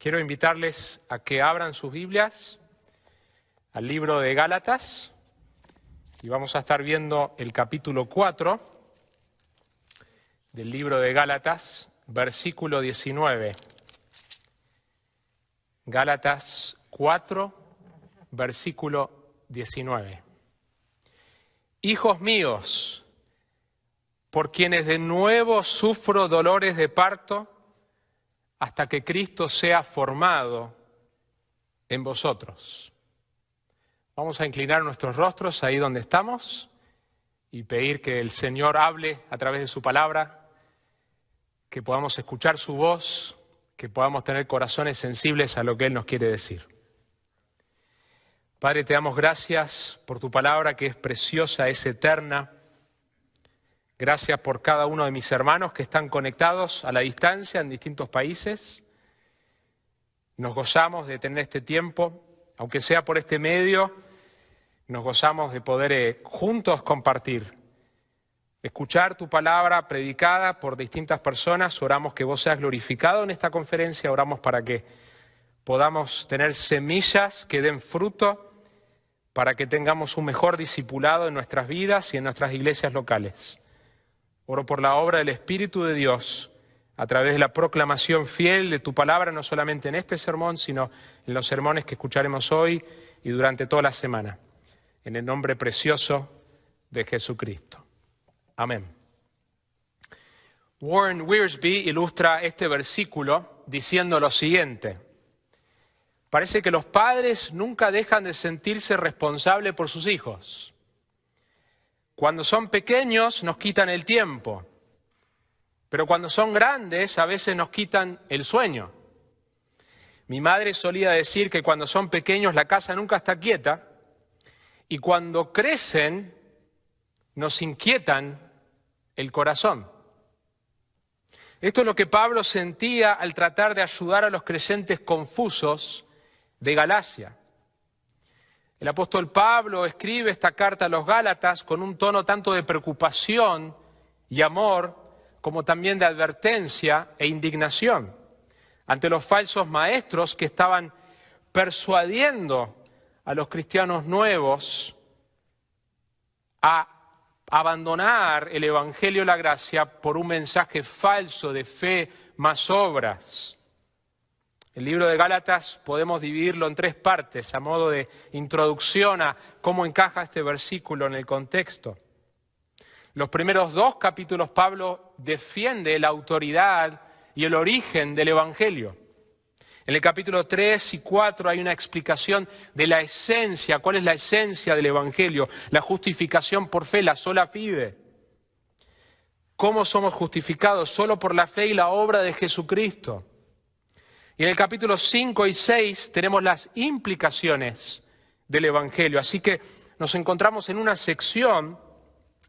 Quiero invitarles a que abran sus Biblias al libro de Gálatas y vamos a estar viendo el capítulo 4 del libro de Gálatas, versículo 19. Gálatas 4, versículo 19. Hijos míos, por quienes de nuevo sufro dolores de parto, hasta que Cristo sea formado en vosotros. Vamos a inclinar nuestros rostros ahí donde estamos y pedir que el Señor hable a través de su palabra, que podamos escuchar su voz, que podamos tener corazones sensibles a lo que Él nos quiere decir. Padre, te damos gracias por tu palabra que es preciosa, es eterna. Gracias por cada uno de mis hermanos que están conectados a la distancia en distintos países. Nos gozamos de tener este tiempo, aunque sea por este medio, nos gozamos de poder juntos compartir, escuchar tu palabra predicada por distintas personas. Oramos que vos seas glorificado en esta conferencia, oramos para que podamos tener semillas que den fruto, para que tengamos un mejor discipulado en nuestras vidas y en nuestras iglesias locales. Oro por la obra del Espíritu de Dios a través de la proclamación fiel de tu palabra, no solamente en este sermón, sino en los sermones que escucharemos hoy y durante toda la semana. En el nombre precioso de Jesucristo. Amén. Warren Wiersbe ilustra este versículo diciendo lo siguiente: parece que los padres nunca dejan de sentirse responsables por sus hijos. Cuando son pequeños nos quitan el tiempo, pero cuando son grandes a veces nos quitan el sueño. Mi madre solía decir que cuando son pequeños la casa nunca está quieta y cuando crecen nos inquietan el corazón. Esto es lo que Pablo sentía al tratar de ayudar a los creyentes confusos de Galacia. El apóstol Pablo escribe esta carta a los Gálatas con un tono tanto de preocupación y amor como también de advertencia e indignación ante los falsos maestros que estaban persuadiendo a los cristianos nuevos a abandonar el Evangelio de la Gracia por un mensaje falso de fe más obras. El libro de Gálatas podemos dividirlo en tres partes a modo de introducción a cómo encaja este versículo en el contexto. Los primeros dos capítulos Pablo defiende la autoridad y el origen del Evangelio. En el capítulo 3 y 4 hay una explicación de la esencia, cuál es la esencia del Evangelio, la justificación por fe, la sola fide. ¿Cómo somos justificados? Solo por la fe y la obra de Jesucristo. Y en el capítulo 5 y 6 tenemos las implicaciones del Evangelio. Así que nos encontramos en una sección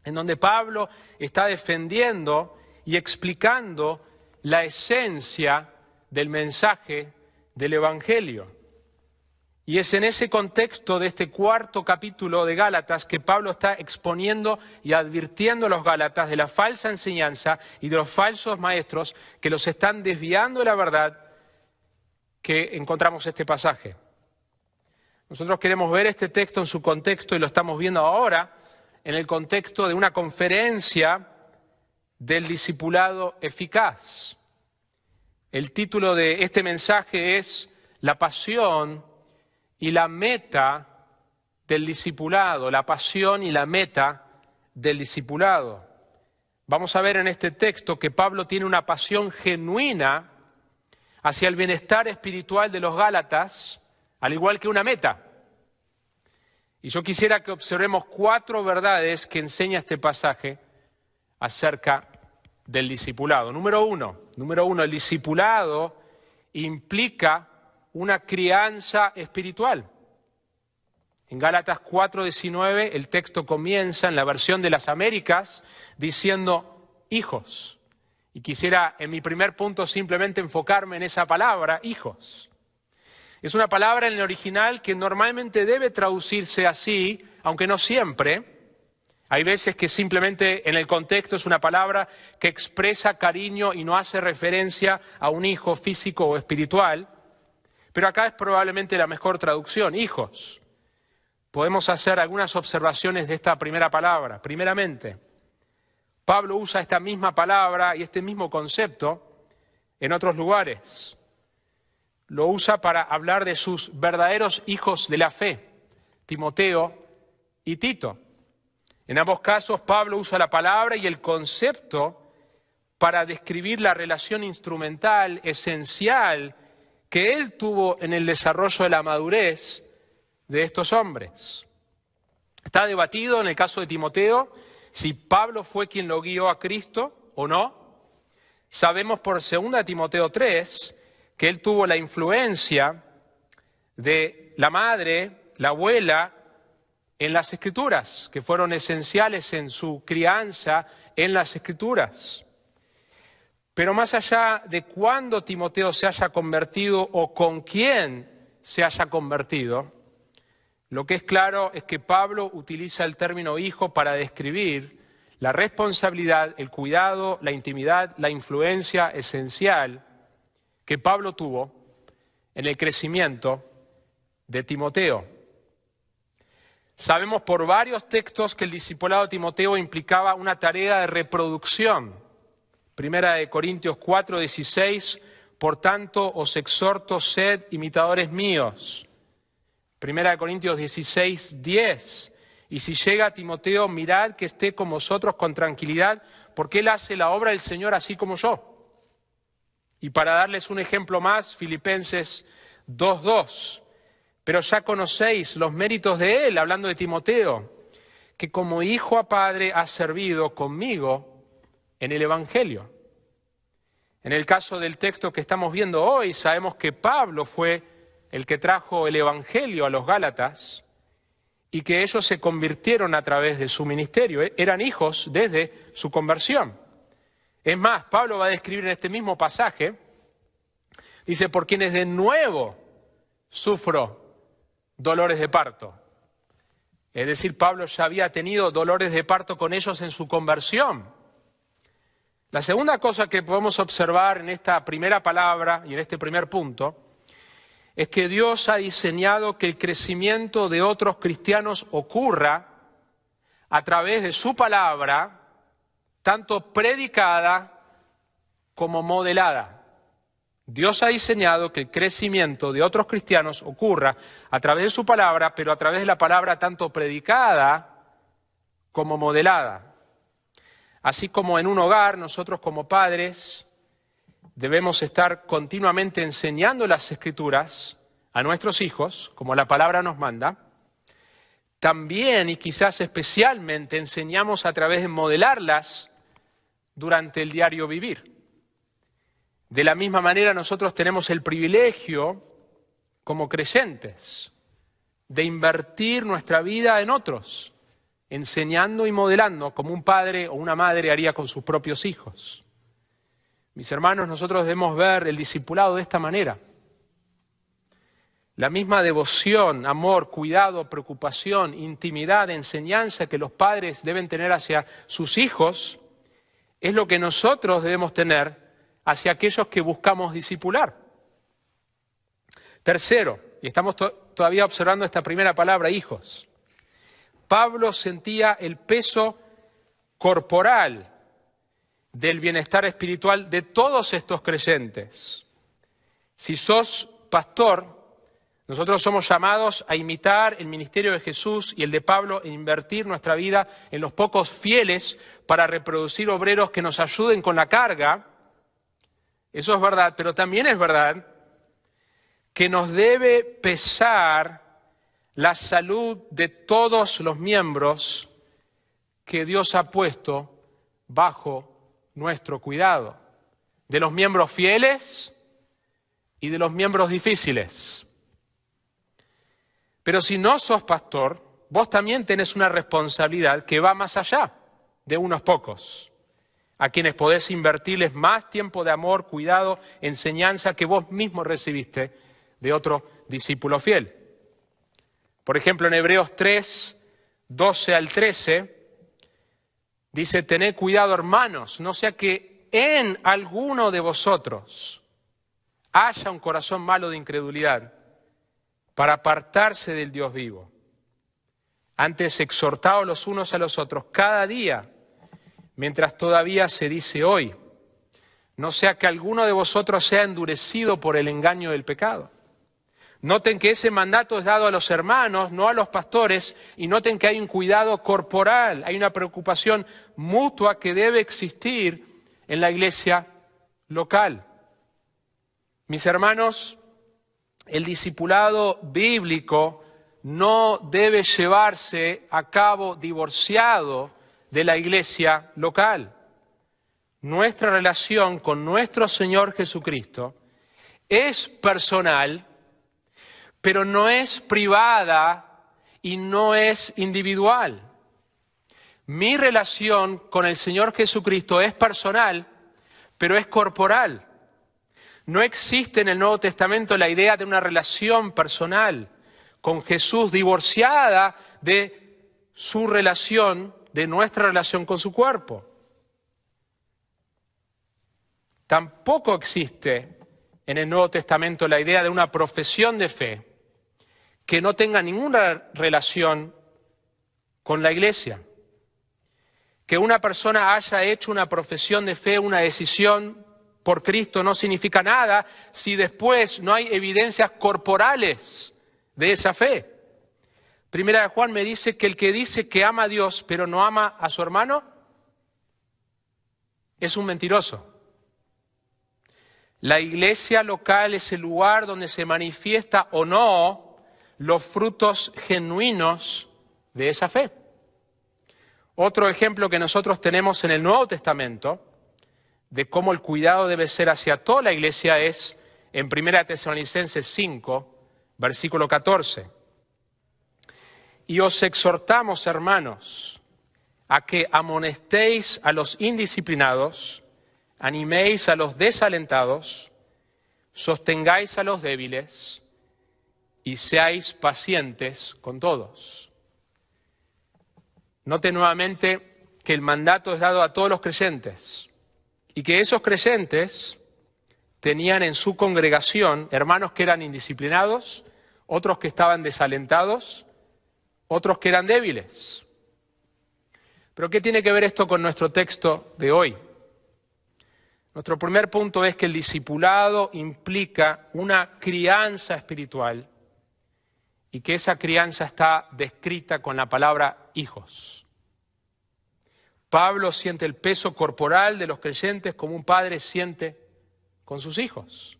en donde Pablo está defendiendo y explicando la esencia del mensaje del Evangelio. Y es en ese contexto de este cuarto capítulo de Gálatas que Pablo está exponiendo y advirtiendo a los Gálatas de la falsa enseñanza y de los falsos maestros que los están desviando de la verdad que encontramos este pasaje. Nosotros queremos ver este texto en su contexto y lo estamos viendo ahora en el contexto de una conferencia del discipulado eficaz. El título de este mensaje es La pasión y la meta del discipulado, la pasión y la meta del discipulado. Vamos a ver en este texto que Pablo tiene una pasión genuina hacia el bienestar espiritual de los Gálatas, al igual que una meta. Y yo quisiera que observemos 4 verdades que enseña este pasaje acerca del discipulado. Número uno, el discipulado implica una crianza espiritual. En Gálatas 4:19 el texto comienza en la versión de las Américas diciendo hijos. Y quisiera en mi primer punto simplemente enfocarme en esa palabra, hijos. Es una palabra en el original que normalmente debe traducirse así, aunque no siempre. Hay veces que simplemente en el contexto es una palabra que expresa cariño y no hace referencia a un hijo físico o espiritual. Pero acá es probablemente la mejor traducción, hijos. Podemos hacer algunas observaciones de esta primera palabra. Primeramente, Pablo usa esta misma palabra y este mismo concepto en otros lugares. Lo usa para hablar de sus verdaderos hijos de la fe, Timoteo y Tito. En ambos casos, Pablo usa la palabra y el concepto para describir la relación instrumental, esencial, que él tuvo en el desarrollo de la madurez de estos hombres. Está debatido en el caso de Timoteo si Pablo fue quien lo guió a Cristo o no. Sabemos por 2 Timoteo 3 que él tuvo la influencia de la madre, la abuela, en las Escrituras, que fueron esenciales en su crianza en las Escrituras. Pero más allá de cuándo Timoteo se haya convertido o con quién se haya convertido, lo que es claro es que Pablo utiliza el término hijo para describir la responsabilidad, el cuidado, la intimidad, la influencia esencial que Pablo tuvo en el crecimiento de Timoteo. Sabemos por varios textos que el discipulado de Timoteo implicaba una tarea de reproducción. 1 Corintios 4:16, por tanto os exhorto, sed imitadores míos. 1 Corintios 16:10, y si llega Timoteo, mirad que esté con vosotros con tranquilidad, porque él hace la obra del Señor así como yo. Y para darles un ejemplo más, Filipenses 2:2, pero ya conocéis los méritos de él, hablando de Timoteo, que como hijo a padre ha servido conmigo en el Evangelio. En el caso del texto que estamos viendo hoy, sabemos que Pablo fue el que trajo el Evangelio a los Gálatas y que ellos se convirtieron a través de su ministerio. Eran hijos desde su conversión. Es más, Pablo va a describir en este mismo pasaje, dice, por quienes de nuevo sufro dolores de parto. Es decir, Pablo ya había tenido dolores de parto con ellos en su conversión. La segunda cosa que podemos observar en esta primera palabra y en este primer punto es que Dios ha diseñado que el crecimiento de otros cristianos ocurra a través de su palabra, tanto predicada como modelada. Dios ha diseñado que el crecimiento de otros cristianos ocurra a través de su palabra, pero a través de la palabra tanto predicada como modelada. Así como en un hogar, nosotros como padres debemos estar continuamente enseñando las Escrituras a nuestros hijos, como la palabra nos manda, también y quizás especialmente enseñamos a través de modelarlas durante el diario vivir. De la misma manera nosotros tenemos el privilegio, como creyentes, de invertir nuestra vida en otros, enseñando y modelando como un padre o una madre haría con sus propios hijos. Mis hermanos, nosotros debemos ver el discipulado de esta manera. La misma devoción, amor, cuidado, preocupación, intimidad, enseñanza que los padres deben tener hacia sus hijos, es lo que nosotros debemos tener hacia aquellos que buscamos discipular. Tercero, y estamos todavía observando esta primera palabra, hijos. Pablo sentía el peso corporal del bienestar espiritual de todos estos creyentes. Si sos pastor, nosotros somos llamados a imitar el ministerio de Jesús y el de Pablo e invertir nuestra vida en los pocos fieles para reproducir obreros que nos ayuden con la carga. Eso es verdad, pero también es verdad que nos debe pesar la salud de todos los miembros que Dios ha puesto bajo nuestro cuidado, de los miembros fieles y de los miembros difíciles. Pero si no sos pastor, vos también tenés una responsabilidad que va más allá de unos pocos, a quienes podés invertirles más tiempo de amor, cuidado, enseñanza que vos mismo recibiste de otro discípulo fiel. Por ejemplo, en Hebreos 3, 12 al 13, dice, tened cuidado, hermanos, no sea que en alguno de vosotros haya un corazón malo de incredulidad para apartarse del Dios vivo. Antes exhortaos los unos a los otros cada día, mientras todavía se dice hoy, no sea que alguno de vosotros sea endurecido por el engaño del pecado. Noten que ese mandato es dado a los hermanos, no a los pastores, y noten que hay un cuidado corporal, hay una preocupación mutua que debe existir en la iglesia local. Mis hermanos, el discipulado bíblico no debe llevarse a cabo divorciado de la iglesia local. Nuestra relación con nuestro Señor Jesucristo es personal, pero no es privada y no es individual. Mi relación con el Señor Jesucristo es personal, pero es corporal. No existe en el Nuevo Testamento la idea de una relación personal con Jesús divorciada de su relación, de nuestra relación con su cuerpo. Tampoco existe en el Nuevo Testamento la idea de una profesión de fe que no tenga ninguna relación con la iglesia. Que una persona haya hecho una profesión de fe, una decisión por Cristo, no significa nada si después no hay evidencias corporales de esa fe. Primera de Juan me dice que el que dice que ama a Dios pero no ama a su hermano es un mentiroso. La iglesia local es el lugar donde se manifiesta o no los frutos genuinos de esa fe. Otro ejemplo que nosotros tenemos en el Nuevo Testamento de cómo el cuidado debe ser hacia toda la iglesia es en 1 Tesalonicenses 5, versículo 14. Y os exhortamos, hermanos, a que amonestéis a los indisciplinados, animéis a los desalentados, sostengáis a los débiles y seáis pacientes con todos. Note nuevamente que el mandato es dado a todos los creyentes y que esos creyentes tenían en su congregación hermanos que eran indisciplinados, otros que estaban desalentados, otros que eran débiles. ¿Pero qué tiene que ver esto con nuestro texto de hoy? Nuestro primer punto es que el discipulado implica una crianza espiritual y que esa crianza está descrita con la palabra hijos. Pablo siente el peso corporal de los creyentes como un padre siente con sus hijos.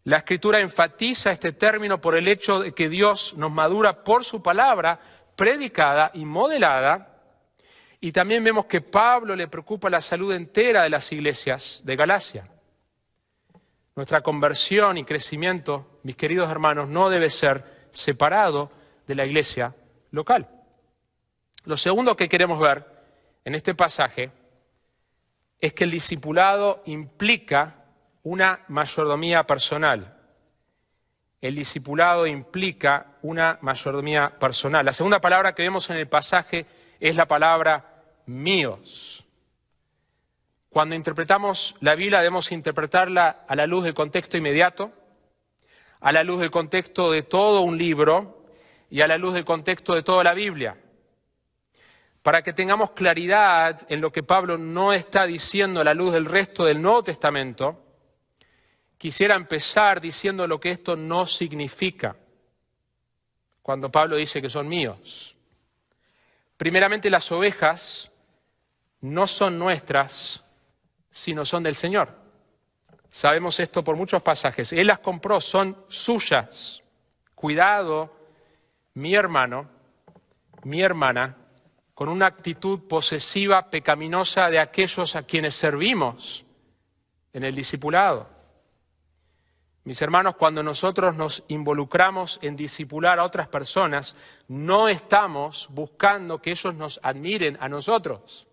La Escritura enfatiza este término por el hecho de que Dios nos madura por su palabra predicada y modelada. Y también vemos que Pablo le preocupa la salud entera de las iglesias de Galacia. Nuestra conversión y crecimiento, mis queridos hermanos, no debe ser separado de la iglesia local. Lo segundo que queremos ver en este pasaje es que el discipulado implica una mayordomía personal. El discipulado implica una mayordomía personal. La segunda palabra que vemos en el pasaje es la palabra míos. Cuando interpretamos la Biblia debemos interpretarla a la luz del contexto inmediato, a la luz del contexto de todo un libro y a la luz del contexto de toda la Biblia. Para que tengamos claridad en lo que Pablo no está diciendo a la luz del resto del Nuevo Testamento, quisiera empezar diciendo lo que esto no significa cuando Pablo dice que son míos. Primeramente, las ovejas no son nuestras, sino son del Señor. Sabemos esto por muchos pasajes. Él las compró, son suyas. Cuidado, mi hermano, mi hermana, con una actitud posesiva, pecaminosa de aquellos a quienes servimos en el discipulado. Mis hermanos, cuando nosotros nos involucramos en discipular a otras personas, no estamos buscando que ellos nos admiren a nosotros,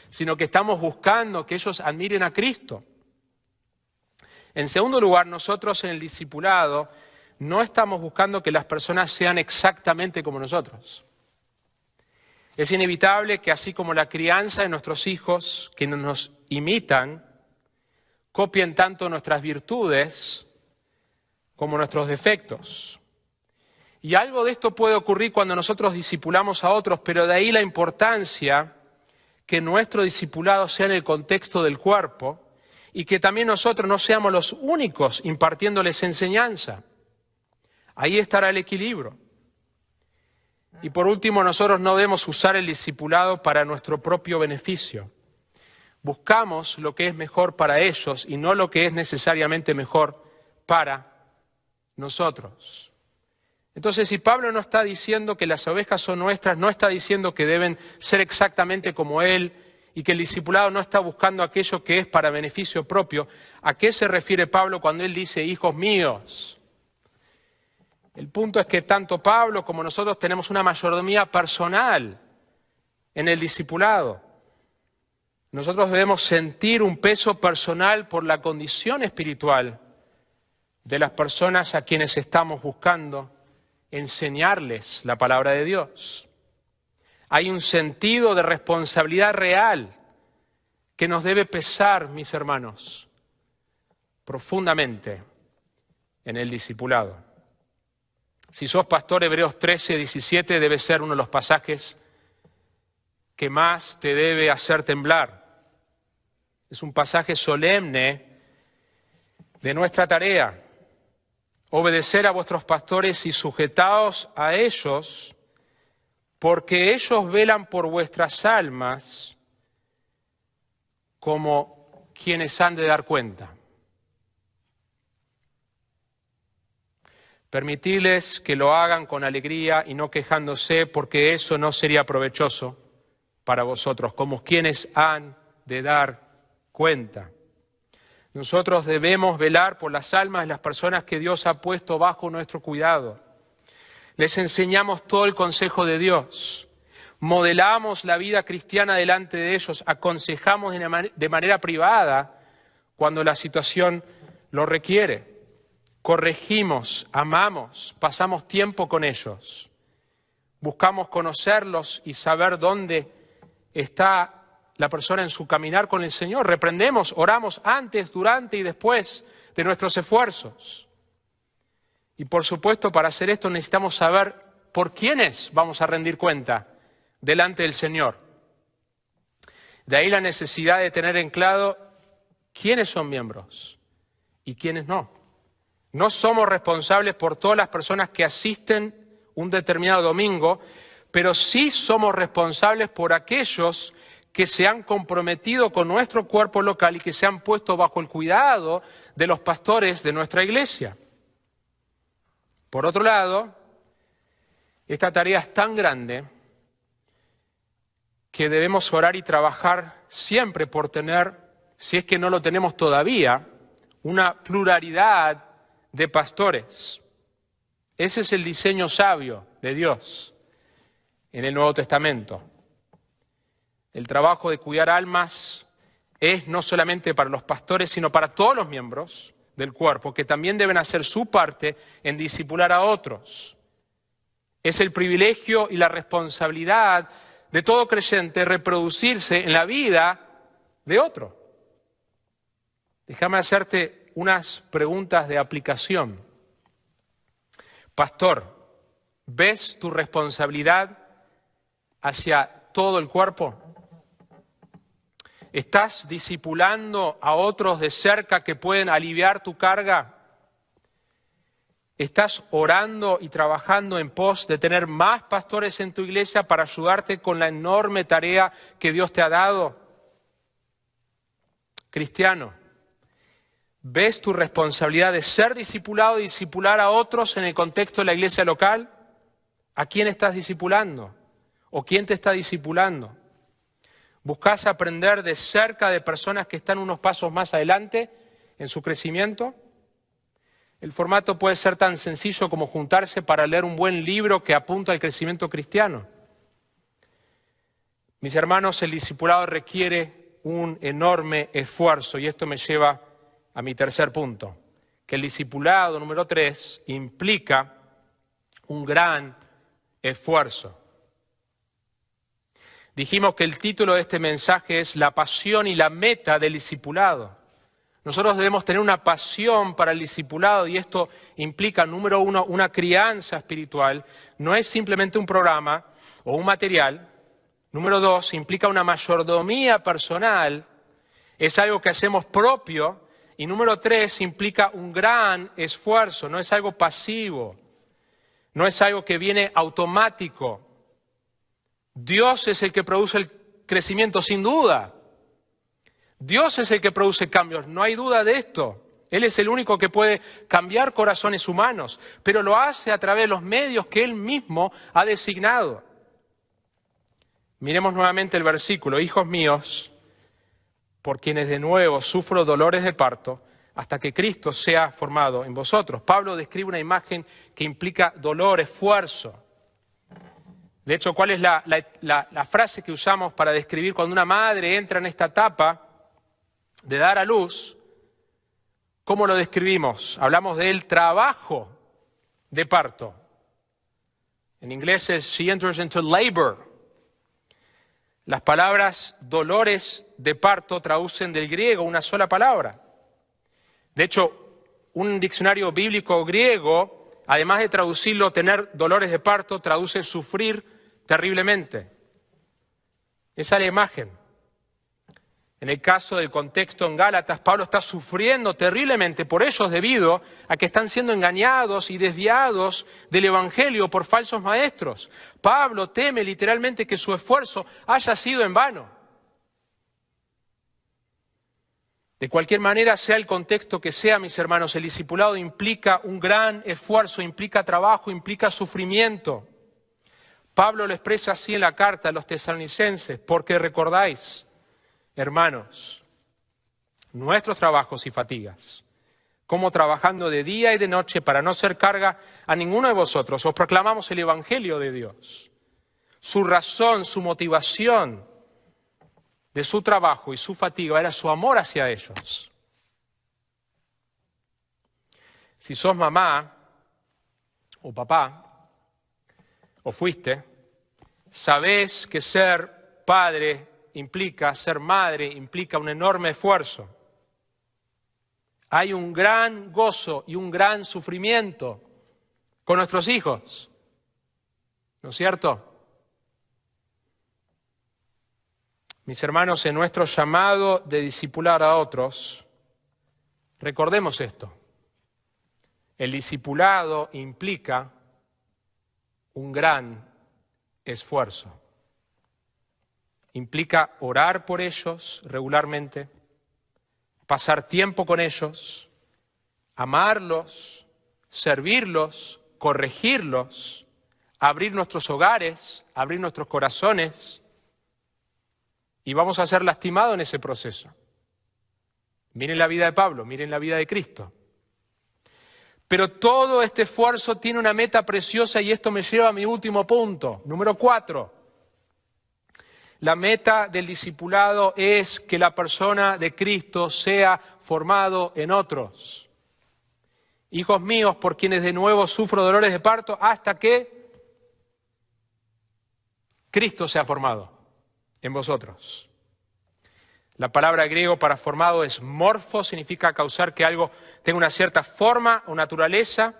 sino que estamos buscando que ellos admiren a Cristo. En segundo lugar, nosotros en el discipulado no estamos buscando que las personas sean exactamente como nosotros. Es inevitable que así como la crianza de nuestros hijos, que nos imitan, copien tanto nuestras virtudes como nuestros defectos. Y algo de esto puede ocurrir cuando nosotros discipulamos a otros, pero de ahí la importancia que nuestro discipulado sea en el contexto del cuerpo y que también nosotros no seamos los únicos impartiéndoles enseñanza. Ahí estará el equilibrio. Y por último, nosotros no debemos usar el discipulado para nuestro propio beneficio. Buscamos lo que es mejor para ellos y no lo que es necesariamente mejor para nosotros. Entonces, si Pablo no está diciendo que las ovejas son nuestras, no está diciendo que deben ser exactamente como él y que el discipulado no está buscando aquello que es para beneficio propio, ¿a qué se refiere Pablo cuando él dice hijos míos? El punto es que tanto Pablo como nosotros tenemos una mayordomía personal en el discipulado. Nosotros debemos sentir un peso personal por la condición espiritual de las personas a quienes estamos buscando enseñarles la palabra de Dios. Hay un sentido de responsabilidad real que nos debe pesar, mis hermanos, profundamente en el discipulado. Si sos pastor, Hebreos 13, 17 debe ser uno de los pasajes que más te debe hacer temblar. Es un pasaje solemne de nuestra tarea. Obedecer a vuestros pastores y sujetaos a ellos, porque ellos velan por vuestras almas como quienes han de dar cuenta. Permitidles que lo hagan con alegría y no quejándose, porque eso no sería provechoso para vosotros, como quienes han de dar cuenta. Nosotros debemos velar por las almas de las personas que Dios ha puesto bajo nuestro cuidado. Les enseñamos todo el consejo de Dios, modelamos la vida cristiana delante de ellos, aconsejamos de manera privada cuando la situación lo requiere, corregimos, amamos, pasamos tiempo con ellos, buscamos conocerlos y saber dónde está la persona en su caminar con el Señor. Reprendemos, oramos antes, durante y después de nuestros esfuerzos. Y por supuesto, para hacer esto necesitamos saber por quiénes vamos a rendir cuenta delante del Señor. De ahí la necesidad de tener en claro quiénes son miembros y quiénes no. No somos responsables por todas las personas que asisten un determinado domingo, pero sí somos responsables por aquellos que se han comprometido con nuestro cuerpo local y que se han puesto bajo el cuidado de los pastores de nuestra iglesia. Por otro lado, esta tarea es tan grande que debemos orar y trabajar siempre por tener, si es que no lo tenemos todavía, una pluralidad de pastores. Ese es el diseño sabio de Dios en el Nuevo Testamento. El trabajo de cuidar almas es no solamente para los pastores, sino para todos los miembros del cuerpo, que también deben hacer su parte en discipular a otros. Es el privilegio y la responsabilidad de todo creyente reproducirse en la vida de otro. Déjame hacerte unas preguntas de aplicación. Pastor, ¿ves tu responsabilidad hacia todo el cuerpo? ¿Estás discipulando a otros de cerca que pueden aliviar tu carga? ¿Estás orando y trabajando en pos de tener más pastores en tu iglesia para ayudarte con la enorme tarea que Dios te ha dado? Cristiano, ¿ves tu responsabilidad de ser discipulado y discipular a otros en el contexto de la iglesia local? ¿A quién estás discipulando? ¿O quién te está discipulando? ¿Buscas aprender de cerca de personas que están unos pasos más adelante en su crecimiento? El formato puede ser tan sencillo como juntarse para leer un buen libro que apunta al crecimiento cristiano. Mis hermanos, el discipulado requiere un enorme esfuerzo y esto me lleva a mi tercer punto, que el discipulado, número 3, implica un gran esfuerzo. Dijimos que el título de este mensaje es La pasión y la meta del discipulado. Nosotros debemos tener una pasión para el discipulado y esto implica, número uno, una crianza espiritual. No es simplemente un programa o un material. Número dos, implica una mayordomía personal. Es algo que hacemos propio. Y número tres, implica un gran esfuerzo. No es algo pasivo. No es algo que viene automático. Dios es el que produce el crecimiento, sin duda. Dios es el que produce cambios, no hay duda de esto. Él es el único que puede cambiar corazones humanos, pero lo hace a través de los medios que Él mismo ha designado. Miremos nuevamente el versículo. Hijos míos, por quienes de nuevo sufro dolores de parto, hasta que Cristo sea formado en vosotros. Pablo describe una imagen que implica dolor, esfuerzo. De hecho, ¿cuál es la frase que usamos para describir cuando una madre entra en esta etapa de dar a luz? ¿Cómo lo describimos? Hablamos del trabajo de parto. En inglés es she enters into labor. Las palabras dolores de parto traducen del griego una sola palabra. De hecho, un diccionario bíblico griego, además de traducirlo tener dolores de parto, traduce sufrir terriblemente. Esa es la imagen. En el caso del contexto en Gálatas, Pablo está sufriendo terriblemente por ellos debido a que están siendo engañados y desviados del Evangelio por falsos maestros. Pablo teme literalmente que su esfuerzo haya sido en vano. De cualquier manera, sea el contexto que sea, mis hermanos, el discipulado implica un gran esfuerzo, implica trabajo, implica sufrimiento. Pablo lo expresa así en la carta a los tesalonicenses, porque recordáis, hermanos, nuestros trabajos y fatigas, como trabajando de día y de noche para no ser carga a ninguno de vosotros, os proclamamos el Evangelio de Dios. Su razón, su motivación de su trabajo y su fatiga era su amor hacia ellos. Si sos mamá o papá, o fuiste, sabés que ser padre implica, ser madre implica un enorme esfuerzo. Hay un gran gozo y un gran sufrimiento con nuestros hijos, ¿no es cierto? Mis hermanos, en nuestro llamado de discipular a otros, recordemos esto. El discipulado implica un gran esfuerzo. Implica orar por ellos regularmente, pasar tiempo con ellos, amarlos, servirlos, corregirlos, abrir nuestros hogares, abrir nuestros corazones, y vamos a ser lastimados en ese proceso. Miren la vida de Pablo, miren la vida de Cristo. Pero todo este esfuerzo tiene una meta preciosa y esto me lleva a mi último punto, número 4. La meta del discipulado es que la persona de Cristo sea formado en otros. Hijos míos, por quienes de nuevo sufro dolores de parto, hasta que Cristo sea formado en vosotros. La palabra griego para formado es morfo, significa causar que algo tenga una cierta forma o naturaleza.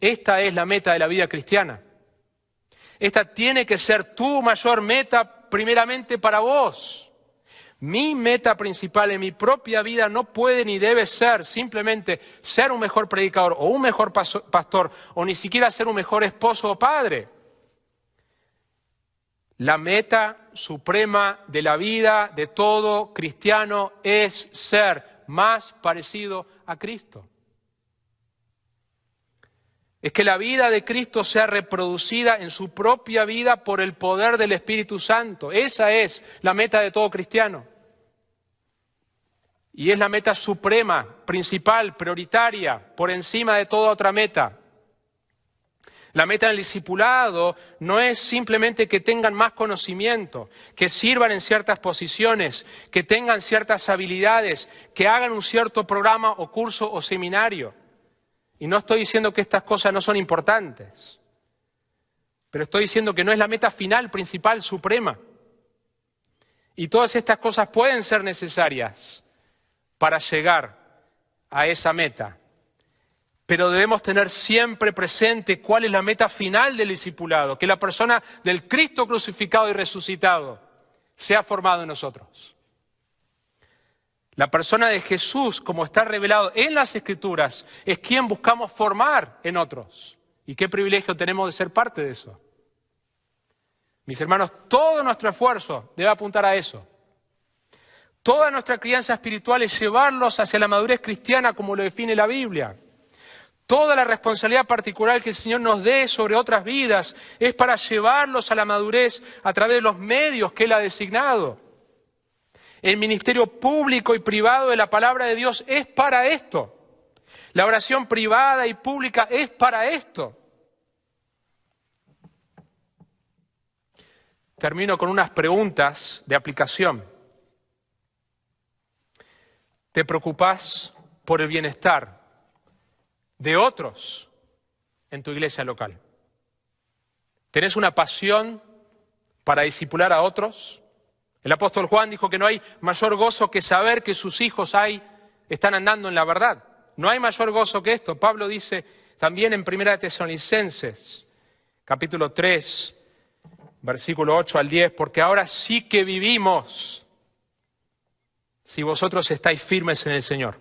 Esta es la meta de la vida cristiana. Esta tiene que ser tu mayor meta primeramente para vos. Mi meta principal en mi propia vida no puede ni debe ser simplemente ser un mejor predicador o un mejor pastor o ni siquiera ser un mejor esposo o padre. La meta suprema de la vida de todo cristiano es ser más parecido a Cristo. Es que la vida de Cristo sea reproducida en su propia vida por el poder del Espíritu Santo. Esa es la meta de todo cristiano. Y es la meta suprema, principal, prioritaria, por encima de toda otra meta. La meta del discipulado no es simplemente que tengan más conocimiento, que sirvan en ciertas posiciones, que tengan ciertas habilidades, que hagan un cierto programa o curso o seminario. Y no estoy diciendo que estas cosas no son importantes, pero estoy diciendo que no es la meta final, principal, suprema. Y todas estas cosas pueden ser necesarias para llegar a esa meta. Pero debemos tener siempre presente cuál es la meta final del discipulado, que la persona del Cristo crucificado y resucitado sea formado en nosotros. La persona de Jesús, como está revelado en las Escrituras, es quien buscamos formar en otros. Y qué privilegio tenemos de ser parte de eso. Mis hermanos, todo nuestro esfuerzo debe apuntar a eso. Toda nuestra crianza espiritual es llevarlos hacia la madurez cristiana como lo define la Biblia. Toda la responsabilidad particular que el Señor nos dé sobre otras vidas es para llevarlos a la madurez a través de los medios que Él ha designado. El ministerio público y privado de la palabra de Dios es para esto. La oración privada y pública es para esto. Termino con unas preguntas de aplicación. ¿Te preocupas por el bienestar de otros en tu iglesia local? ¿Tenés una pasión para discipular a otros? El apóstol Juan dijo que no hay mayor gozo que saber que sus hijos están andando en la verdad. No hay mayor gozo que esto. Pablo dice también en 1 Tesalonicenses, capítulo 3, versículo 8 al 10, porque ahora sí que vivimos si vosotros estáis firmes en el Señor.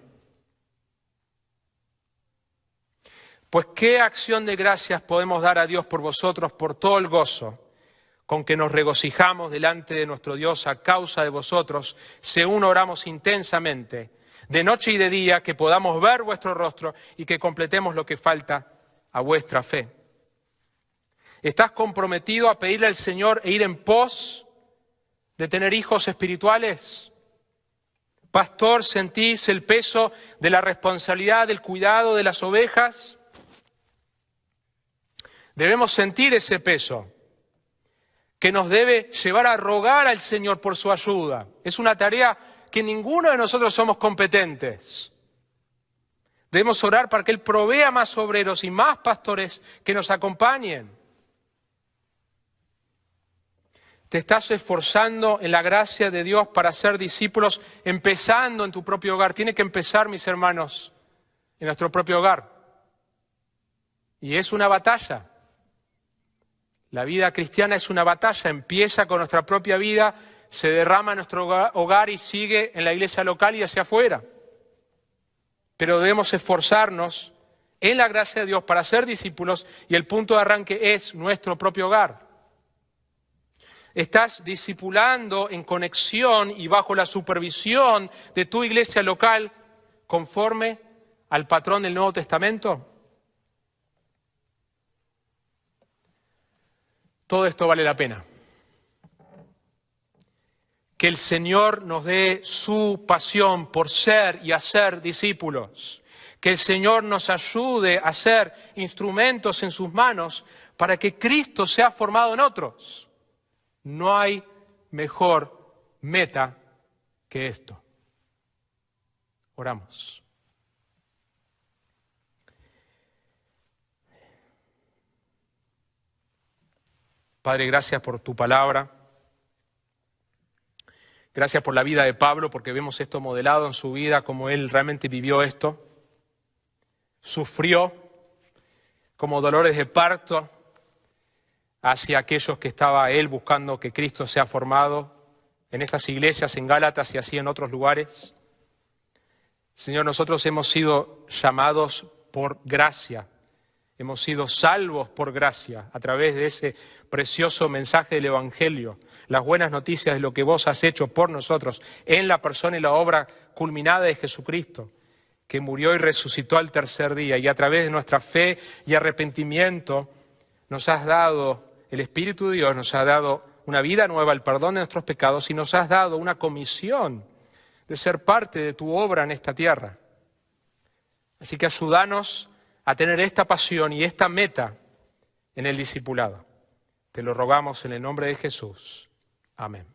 Pues qué acción de gracias podemos dar a Dios por vosotros, por todo el gozo con que nos regocijamos delante de nuestro Dios a causa de vosotros, según oramos intensamente, de noche y de día, que podamos ver vuestro rostro y que completemos lo que falta a vuestra fe. ¿Estás comprometido a pedirle al Señor e ir en pos de tener hijos espirituales? Pastor, ¿sentís el peso de la responsabilidad del cuidado de las ovejas? Debemos sentir ese peso que nos debe llevar a rogar al Señor por su ayuda. Es una tarea que ninguno de nosotros somos competentes. Debemos orar para que Él provea más obreros y más pastores que nos acompañen. ¿Te estás esforzando en la gracia de Dios para ser discípulos, empezando en tu propio hogar? Tiene que empezar, mis hermanos, en nuestro propio hogar. Y es una batalla. La vida cristiana es una batalla. Empieza con nuestra propia vida, se derrama en nuestro hogar y sigue en la iglesia local y hacia afuera. Pero debemos esforzarnos en la gracia de Dios para ser discípulos y el punto de arranque es nuestro propio hogar. ¿Estás discipulando en conexión y bajo la supervisión de tu iglesia local conforme al patrón del Nuevo Testamento? Todo esto vale la pena. Que el Señor nos dé su pasión por ser y hacer discípulos. Que el Señor nos ayude a ser instrumentos en sus manos para que Cristo sea formado en otros. No hay mejor meta que esto. Oramos. Padre, gracias por tu palabra. Gracias por la vida de Pablo, porque vemos esto modelado en su vida, como él realmente vivió esto. Sufrió como dolores de parto hacia aquellos que estaba él buscando que Cristo sea formado en estas iglesias, en Gálatas y así en otros lugares. Señor, nosotros hemos sido llamados por gracia, hemos sido salvos por gracia a través de ese precioso mensaje del Evangelio, las buenas noticias de lo que vos has hecho por nosotros en la persona y la obra culminada de Jesucristo, que murió y resucitó al tercer día, y a través de nuestra fe y arrepentimiento nos has dado, el Espíritu de Dios nos ha dado una vida nueva, el perdón de nuestros pecados, y nos has dado una comisión de ser parte de tu obra en esta tierra. Así que ayúdanos a tener esta pasión y esta meta en el discipulado. Te lo rogamos en el nombre de Jesús. Amén.